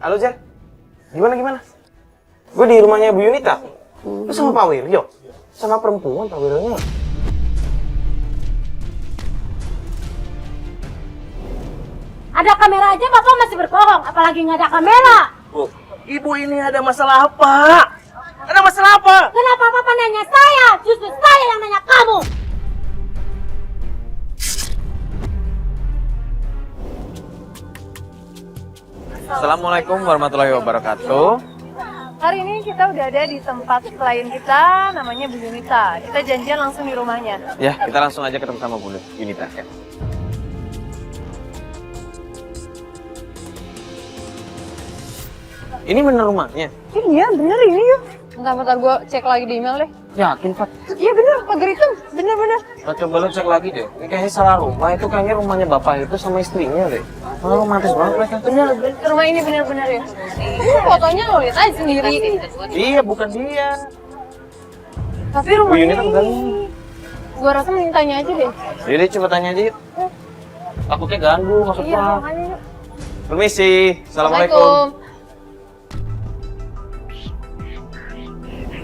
Halo Jar, gimana? Gue di rumahnya Bu Yunita. Lu sama Pak Wiryo? Sama perempuan Pak Wiryonya. Ada kamera aja Bapak masih berbohong, apalagi nggak ada kamera. Bu, Ibu ini ada masalah apa? Ada masalah apa? Kenapa Bapak nanya saya? Justru saya yang nanya kamu. Assalamualaikum warahmatullahi wabarakatuh. Hari ini kita udah ada di tempat klien kita, namanya Bu Yunita. Kita janjian langsung di rumahnya. Ya, kita langsung aja ketemu sama Bu Yunita. Ya. Ini bener rumahnya? Iya bener ini yuk. Bentar-bentar gue cek lagi di email deh. Yakin, Pak? Iya bener, pagar hitam. Bener-bener. Coba lu cek lagi deh. Ini kayaknya salah rumah. Itu kayaknya rumahnya bapak itu sama istrinya deh. Oh, romantis banget mereka. Bener, rumah ini bener-bener ya. Ini fotonya lo lihat aja sendiri. Iya, bukan dia. Tapi rumah Bu ini, Yunita bukan. gue rasa mintanya aja deh. Jadi coba tanya aja yuk. Takutnya ganggu, maksud Iya, Pak. makanya yuk. Permisi. Assalamualaikum.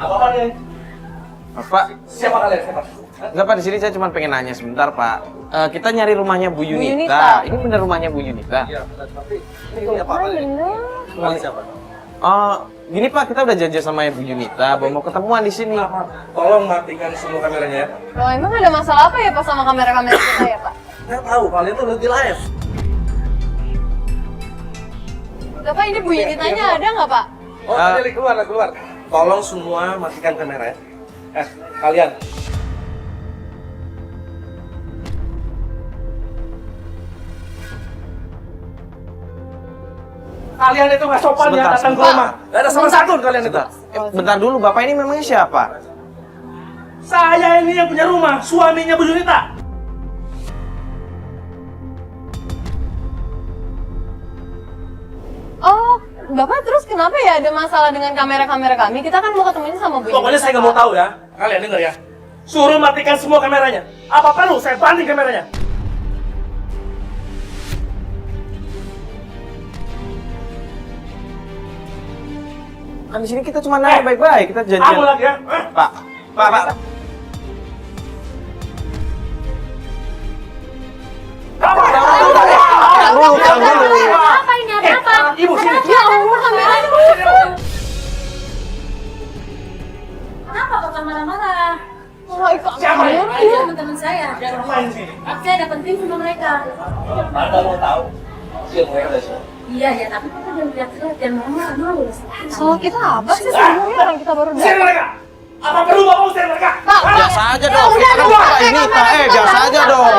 Apa Pak? Pak, Siapa kalian? Siapa? enggak Pak, di sini saya cuma pengen nanya sebentar Pak. Kita nyari rumahnya Bu Yunita. Yunita. Ini bener rumahnya Bu Yunita? Iya, tapi ini apa kalian? Bener. Kalian siapa? Gini Pak, kita udah janji sama Bu Yunita, mau ketemuan di sini. Tolong matikan semua kameranya ya. Loh emang ada masalah apa ya Pak sama kamera-kamera kita ya Pak? Nggak tahu, kalian tuh di live. Bapak ini Bu Yunitanya ada nggak Pak? Oh, tadi keluar. Tolong semua matikan kamera ya. Kalian. Kalian itu nggak sopan ya Sebentar, datang ke sebentar. rumah. Nggak ada sama satu kalian itu. Bentar dulu, Bapak ini memangnya siapa? Saya ini yang punya rumah, suaminya Bu Yunita. Oh, Bapak terus kenapa ya ada masalah dengan kamera-kamera kami? Kita kan mau ketemunya sama Bu Yunita. Pokoknya saya nggak mau tahu ya. Kalian dengar ya. Suruh matikan semua kameranya. Apa perlu saya banding kameranya? Kan di sini kita cuma nanya baik-baik, kita janjian. Kamu lagi ya? Pak. Apa ini? Ada apa? Ibu sini. Ya Allah, kameranya. Kenapa Bapak marah-marah? Oh, itu Siapa ya? Ini teman-teman saya. Ngapain di sini? Saya ada penting sama mereka. Anda mau tahu? Siapa mereka dari sini? Iya, tapi kita jangan lihat-lihat dan mama dulu. Salah kita apa sih sebenarnya orang kita baru Usir mereka! Apa perlu Bapak usir mereka? Pak, Biasa aja dong. Kita kan Bapak ini, Pak. Biasa aja dong.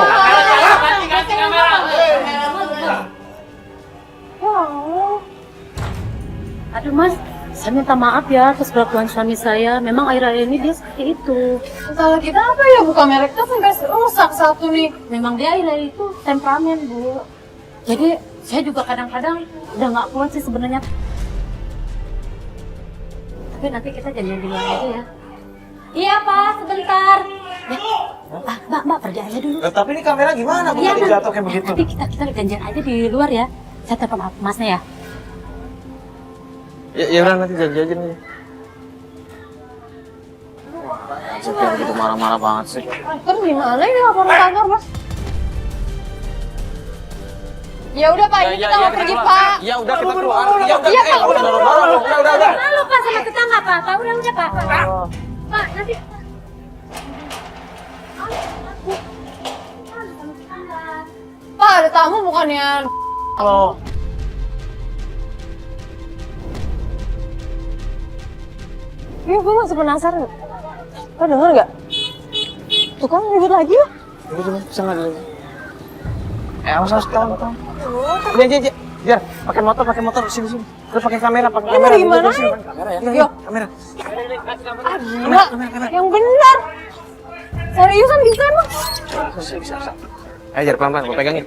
Aduh Mas, saya minta maaf ya atas kelakuan suami saya. Memang akhir-akhir ini dia seperti itu. salah kita apa ya? Bukan merek kita sampai rusak satu nih. Memang dia akhir-akhir itu temperamen, Bu. Jadi saya juga kadang-kadang udah nggak kuat sih sebenarnya. Tapi nanti kita janjian di luar aja ya. Iya Pak, sebentar. Ya. Mbak, pergi aja dulu. Tapi ini kamera gimana? Bu, tadi jatuh kayak begitu. Nanti kita janjian aja di luar ya. Saya telepon Masnya ya. Ya udah nanti janji aja nih. Kayak begitu marah-marah banget sih. Terus gimana ini laporan kantor, Bos? Ya udah Pak, ini kita mau pergi Pak. Ya udah kita keluar. Ya udah, Iya, Pak, udah. Udah Pak sama tetangga Pak. Udah Pak. Pak, nanti. Pak, ada tamu bukannya. Halo. Iya, gue masih penasaran. Lo denger nggak? Tuh kan ribut lagi ya? Coba bisa nggak dulu? Harus tahun. Iya. Biar pakai motor sini. Terus pakai kamera. Ini gimana? Kamera ya. Yuk. Kamera. Gila, yang benar. Seriusan bisa emang? Bisa. Ayo Jar, pelan-pelan, gua pegangin.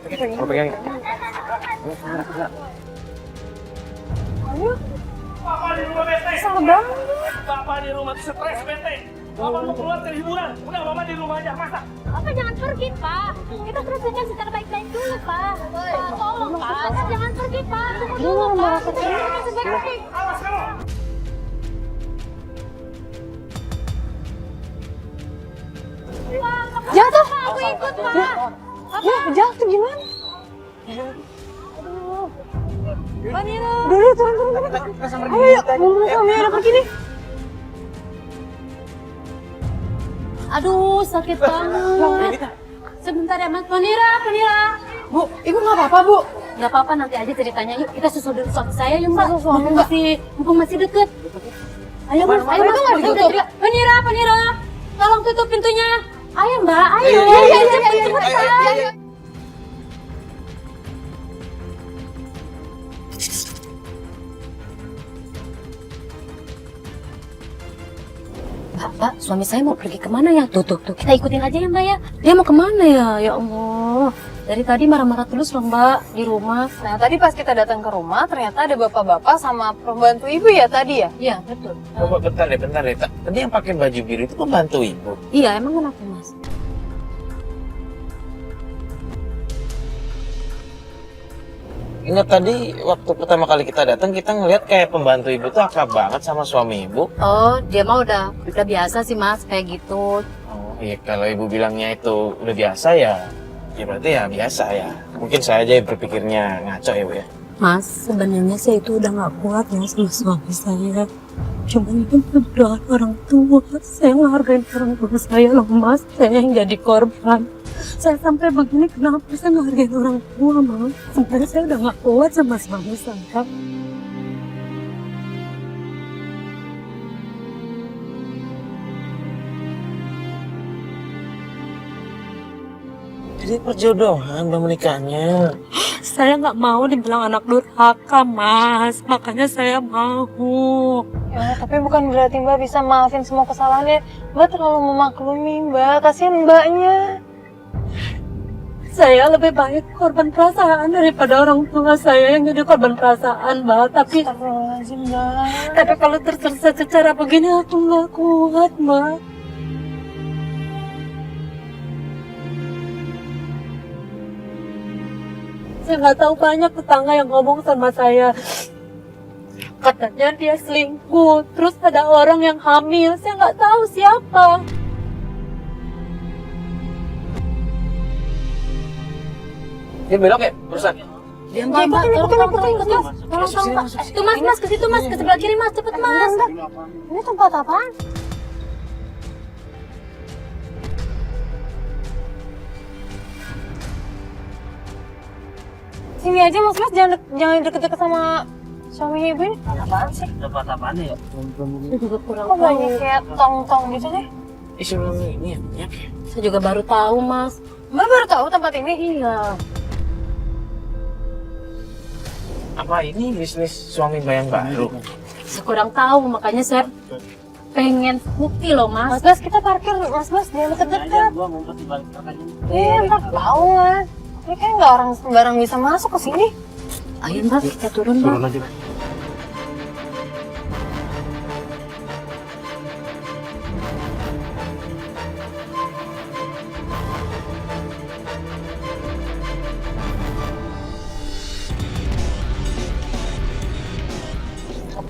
Ayo, Bapak di rumah bete. salah banget. Bapak di rumah stres bete. Bapak mau keluar cari hiburan. Udah Bapak di rumah aja, masa? Bapak jangan pergi, Pak. Kita selesaikan secara baik-baik dulu, Pak. Pak, tolong, Pak. Bapak jangan pergi, Pak. Tunggu dulu, Pak. Kita masih baik-baik. Awas kamu. Jatuh. Pak, aku ikut, Pak. Ya, jatuh gimana? Panira. Dulu turun. Kita samperin Ayo, yuk. Mumpung suaminya udah pergi nih. Aduh, sakit banget. Sebentar ya, Mas. Panira. Bu, ibu nggak apa-apa, Bu? Nggak apa-apa, nanti aja ceritanya. Yuk, kita susul dulu suami saya, yuk, Mbak. Susul suami, Mbak. Mumpung masih deket. Ayo, Mas. Mana itu nggak ditutup? Panira. Tolong tutup pintunya. Ayo, Mbak. Ayo. Iya. Cepetan. Pak, suami saya mau pergi kemana ya? Tuh, kita ikutin aja ya Mbak ya. Dia mau kemana ya? Ya Allah, dari tadi marah-marah terus loh Mbak di rumah. Nah, tadi pas kita datang ke rumah, ternyata ada bapak-bapak sama pembantu ibu ya tadi ya? Iya, betul. Coba bentar deh. Tadi yang pakai baju biru itu pembantu ibu. Iya, emang kenapa Mas? Ingat tadi waktu pertama kali kita datang kita ngeliat kayak pembantu ibu tuh akrab banget sama suami ibu. Oh, dia mah udah biasa sih Mas, kayak gitu. Oh iya, kalau ibu bilangnya itu udah biasa ya berarti ya biasa ya. Mungkin saya aja yang berpikirnya ngaco ya Bu ya. Mas, sebenarnya saya itu udah nggak kuat ya sama suami saya. Cuman itu berdoa orang tua. Saya menghargai orang tua saya loh Mas. Saya yang jadi korban. Saya sampai begini kenapa saya menghargai orang tua Mas? Sebenarnya saya udah nggak kuat sama suami saya. Jadi perjodohan udah menikahnya. Saya nggak mau dibilang anak durhaka Mas. Makanya saya mau. Ya, tapi bukan berarti Mbak bisa maafin semua kesalahannya. Mbak terlalu memaklumi Mbak, kasihan Mbaknya. Saya lebih baik korban perasaan daripada orang tua saya yang jadi korban perasaan, Mbak. Astagfirullahaladzim, Mbak. Tapi kalau terserah secara begini aku nggak kuat, Mbak. Saya nggak tahu, banyak tetangga yang ngomong sama saya. Katanya dia selingkuh, terus ada orang yang hamil. Saya nggak tahu siapa. Dia belok ya perusahaan. Dia Mbak, tolong, Mas. Itu Mas, ke situ Mas, ke sebelah kiri Mas, cepet Mas. Ini tempat apaan? Sini aja Mas, jangan deket-deket sama suaminya ibu ini. Apaan sih? Tempat apaan ya? Saya juga kurang Kok banyak tahu. kayak tong-tong gitu deh? Sebelum ini ya. Saya juga baru tahu Mas. Mbak baru tahu tempat ini? Iya. Apa ini bisnis suami Mbak yang baru? Saya kurang tahu, makanya saya pengen bukti loh Mas. Mas Bas, kita parkir. Mas Bas, jangan deket-deket. Iya, ntar tahu Mas. Ini kayak nggak orang sembarang bisa masuk ke sini. Ayo Mas, kita turun Mas. aja.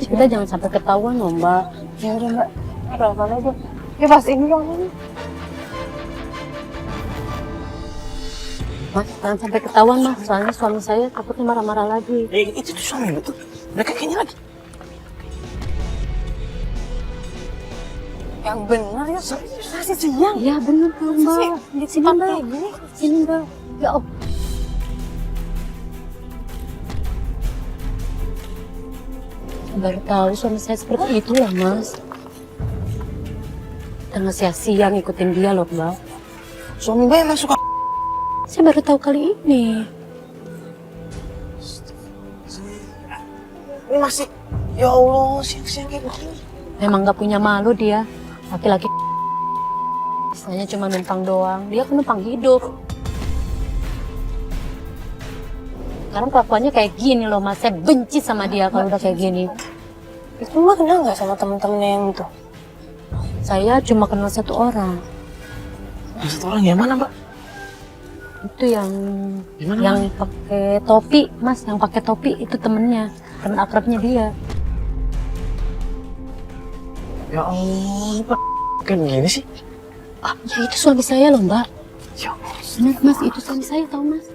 Kita jangan sampai ketahuan loh Mbak. Ya udah Mbak, pelan-pelan aja. Ya pas ini yang ini. Mas, jangan sampai ketahuan Mas. Soalnya suami saya takutnya marah-marah lagi. Itu tuh suami ibu tuh. Mereka kayaknya lagi. Yang benar ya, masih siang. Iya bener tuh Mbak. Sini Mbak. Gini. Sini Mbak. Ya Allah. Baru tahu suami saya seperti itulah Mas. Tengah sia-sia ngikutin dia loh Mbak. Suami Mbak emang suka. Saya baru tahu kali ini. Ini masih. Ya Allah, siang-siang kayak begini. Memang nggak punya malu dia. Laki-laki bisanya cuma numpang doang. Dia kan numpang hidup. Sekarang kelakuannya kayak gini loh Mas. Saya benci sama dia kalau udah kayak gini. Itu Mbak kenal nggak sama temen-temennya yang itu? Saya cuma kenal satu orang. Satu orang yang mana, Mbak? Itu yang Gimana, yang pakai topi, Mas. Yang pakai topi itu temennya, temen akrabnya dia. Ya Allah, Pak. Kayak begini sih. Ah, ya itu suami saya loh, Mbak. Ya Allah. Benar, Mas. Itu suami saya, tahu Mas.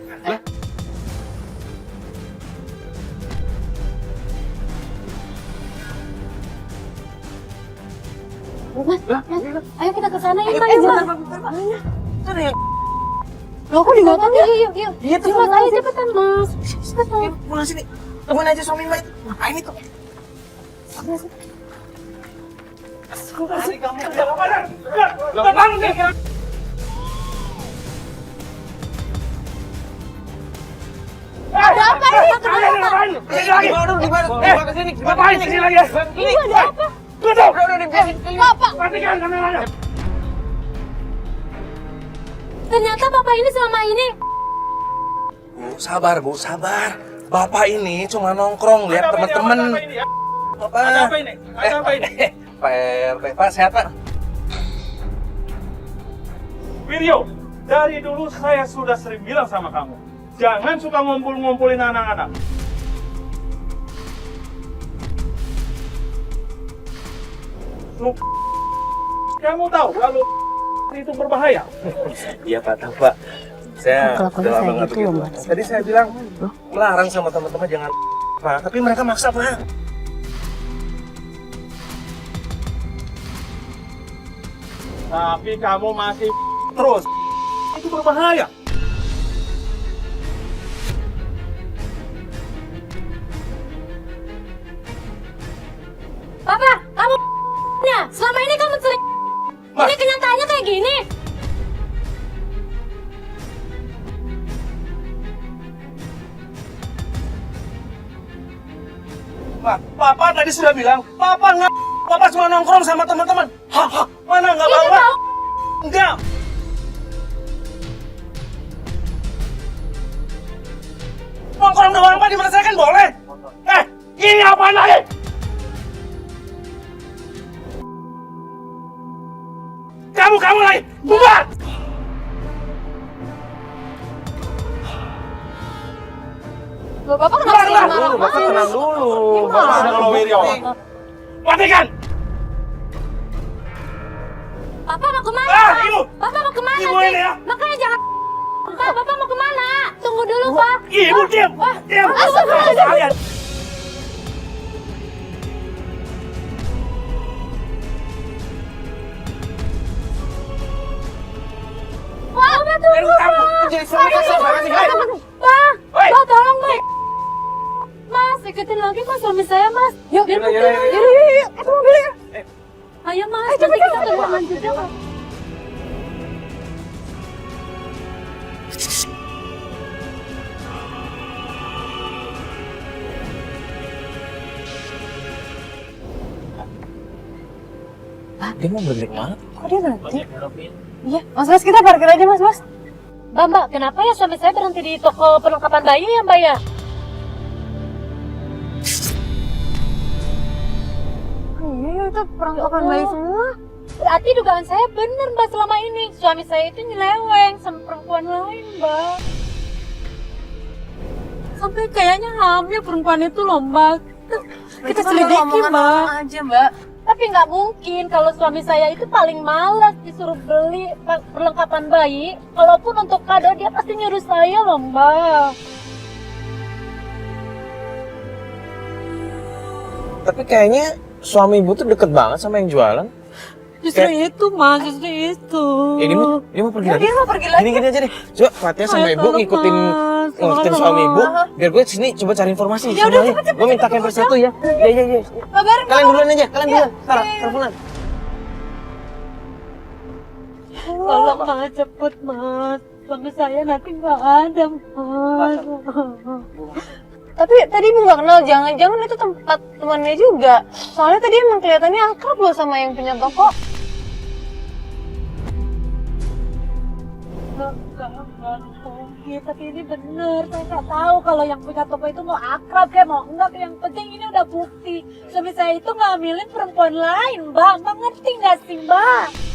Mas, ayo kita ke sana ya, Mas. Ada yang Loh, kok juga kan? Yuk. iya tuh, Mas, ayo cepetan, Mas. Cepetan. pulang sini. Temuin aja suami Mbak itu. Ngapain itu? Bangun deh. Ada apa ini? Kalian ngapain? Sini lagi. Dibawa ke sini. Ngapain sini lagi? Ini ada apa? Tutup. Udah, dibiarin. Bapak, Matikan kameranya. Ternyata Bapak ini selama ini Bu, sabar. Bapak ini cuma nongkrong lihat teman-teman. Ada apa ini? Ada apa ini? Pak RT, Pak, sehat Pak? Wiryo, dari dulu saya sudah sering bilang sama kamu, jangan suka ngumpul-ngumpulin anak-anak. Kamu tahu kalau itu berbahaya? Iya Pak, tahu Pak. Saya Kelakuannya udah lama kayak nggak gitu loh, begitu. Mas. Tadi saya bilang melarang sama teman-teman jangan Pak, tapi mereka maksa Pak. Tapi kamu masih terus. Itu berbahaya. Papa, kamu ya, selama ini kamu sering ini kenyataannya kayak gini. Pak, Papa tadi sudah bilang, Papa cuma nongkrong sama teman-teman. Hah, mana nggak bawa? tahu. Enggak. Nongkrong doang Pak, diselesaikan boleh. Ini apaan lagi? Kamu lagi, bubar! Loh, Bapak kenapa sih marah? Bapak tenang dulu. Bapak dulu, Wiryo. Matikan! Papa mau kemana? Ibu! Papa mau kemana Ibu sih? ini ya? Makanya jangan. Bapak mau kemana? Tunggu dulu, Pak. Ibu diam! Diam! Astagfirullahaladzim. Kalian! Papa tunggu, Kamu Pak. jadi suami kasar banget sih, hai! Pak, Hei! Pak tolong, Pak. Mas, ikutin lagi Mas suami saya, Mas. Yuk, Yuk. Itu mobilnya. Ayo, Mas. Nanti kita keluar juga, Pak. Dia mau berhenti kemana? Kok dia berhenti? Iya, Mas, kita parkir aja, Mas. Mbak, kenapa ya suami saya berhenti di toko perlengkapan bayi ya, Mbak ya? Iya, itu perangkapan bayi semua. Berarti dugaan saya benar, Mbak, selama ini. Suami saya itu nyeleweng sama perempuan lain, Mbak. Sampai kayaknya hamil perempuan itu loh, Mbak. Kita selidiki, Mbak. aja, Mbak. Tapi nggak mungkin kalau suami saya itu paling malas disuruh beli perlengkapan bayi. Kalaupun untuk kado dia pasti nyuruh saya loh, Mbak. Tapi kayaknya suami ibu tuh deket banget sama yang jualan. Justru itu, Mas, justru itu. Dia mau pergi lagi. Dia mau pergi lagi. Gini aja deh. Coba Fatia sama Ayo, ibu tolong, ngikutin Mas. suami ibu. Biar gue sini coba cari informasi. Ya udah, semuanya. Gue minta camper satu ya. Iya. Kabarin, Kalian duluan aja. Kalian duluan. Sarah, teleponan. Tolong, Mas, cepet, Mas. Suami saya nanti nggak ada, Mas. Tapi tadi Ibu nggak kenal, jangan-jangan itu tempat temannya juga. Soalnya tadi emang kelihatannya akrab loh sama yang punya toko. Iya, tapi ini bener. Saya nggak tahu kalau yang punya toko itu mau akrab kayak mau enggak. Yang penting ini udah bukti. Suami saya itu ngambilin perempuan lain, Mbak. Mbak ngerti nggak sih, Mbak?